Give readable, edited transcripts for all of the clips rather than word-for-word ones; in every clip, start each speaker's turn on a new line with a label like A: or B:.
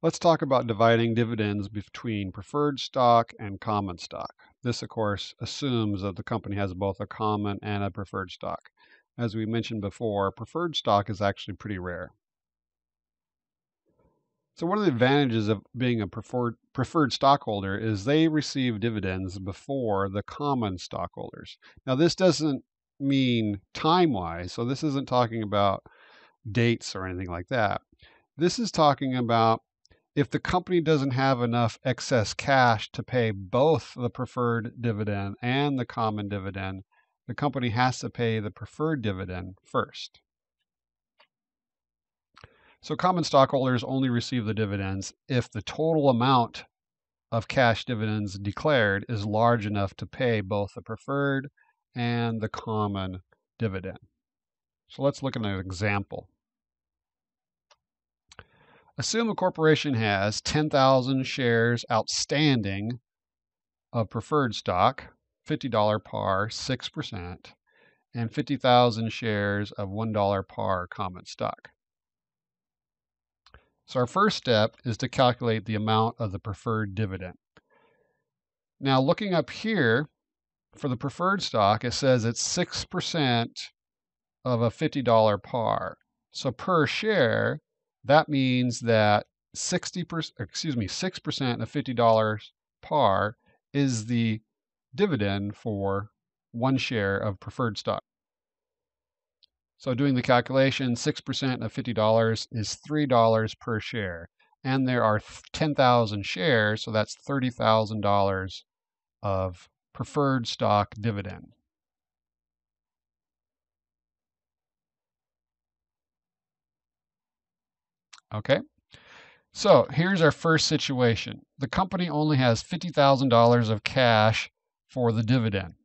A: Let's talk about dividing dividends between preferred stock and common stock. This, of course, assumes that the company has both a common and a preferred stock. As we mentioned before, preferred stock is actually pretty rare. So one of the advantages of being a preferred stockholder is they receive dividends before the common stockholders. Now, this doesn't mean time-wise, so this isn't talking about dates or anything like that. This is talking about if the company doesn't have enough excess cash to pay both the preferred dividend and the common dividend, the company has to pay the preferred dividend first. So common stockholders only receive the dividends if the total amount of cash dividends declared is large enough to pay both the preferred and the common dividend. So let's look at an example. Assume a corporation has 10,000 shares outstanding of preferred stock, $50 par, 6%, and 50,000 shares of $1 par common stock. So our first step is to calculate the amount of the preferred dividend. Now looking up here, for the preferred stock, it says it's 6% of a $50 par. So per share, that means that 6% of $50 par is the dividend for one share of preferred stock. So doing the calculation, 6% of $50 is $3 per share. And there are 10,000 shares, so that's $30,000 of preferred stock dividend. Okay, so here's our first situation. The company only has $50,000 of cash for the dividend,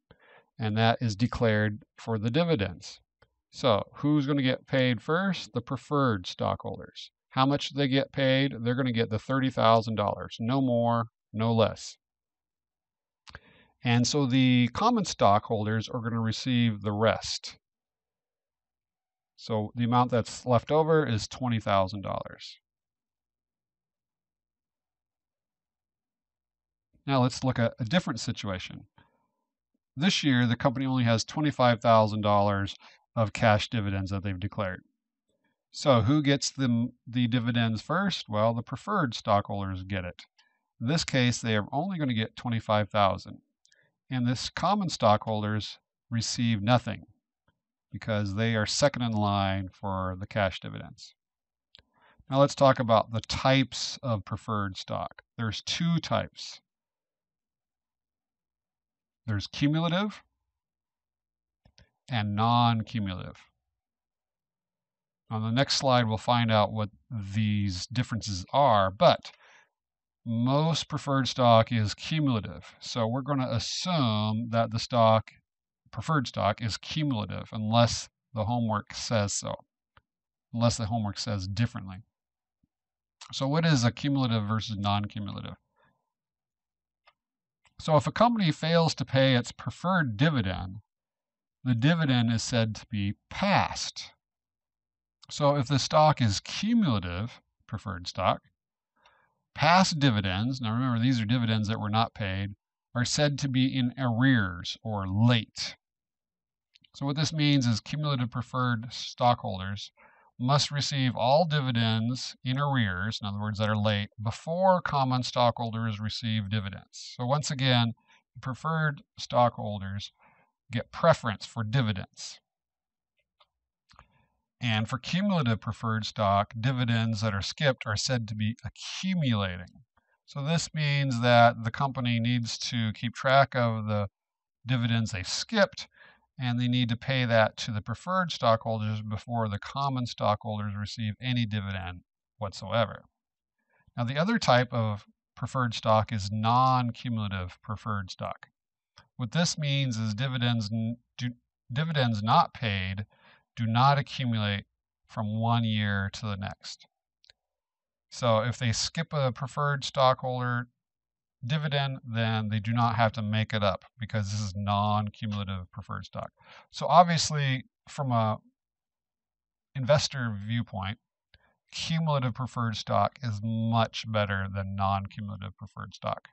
A: and that is declared for the dividends. So who's going to get paid first? The preferred stockholders. How much do they get paid? They're going to get the $30,000, no more, no less. And so the common stockholders are going to receive the rest. So the amount that's left over is $20,000. Now let's look at a different situation. This year, the company only has $25,000 of cash dividends that they've declared. So who gets the dividends first? Well, the preferred stockholders get it. In this case, they are only going to get $25,000. And this common stockholders receive nothing because they are second in line for the cash dividends. Now let's talk about the types of preferred stock. There's two types. There's cumulative and non-cumulative. On the next slide, we'll find out what these differences are, but most preferred stock is cumulative. So we're going to assume that the preferred stock is cumulative unless the homework says so, unless the homework says differently. So what is a cumulative versus non-cumulative? So if a company fails to pay its preferred dividend, the dividend is said to be passed. So if the stock is cumulative, preferred stock, past dividends, now remember these are dividends that were not paid, are said to be in arrears or late. So what this means is cumulative preferred stockholders must receive all dividends in arrears, in other words, that are late, before common stockholders receive dividends. So once again, preferred stockholders get preference for dividends. And for cumulative preferred stock, dividends that are skipped are said to be accumulating. So this means that the company needs to keep track of the dividends they skipped, and they need to pay that to the preferred stockholders before the common stockholders receive any dividend whatsoever. Now, the other type of preferred stock is non-cumulative preferred stock. What this means is dividends not paid do not accumulate from one year to the next. So if they skip a preferred stockholder dividend, then they do not have to make it up because this is non-cumulative preferred stock. So obviously, from a investor viewpoint, cumulative preferred stock is much better than non-cumulative preferred stock.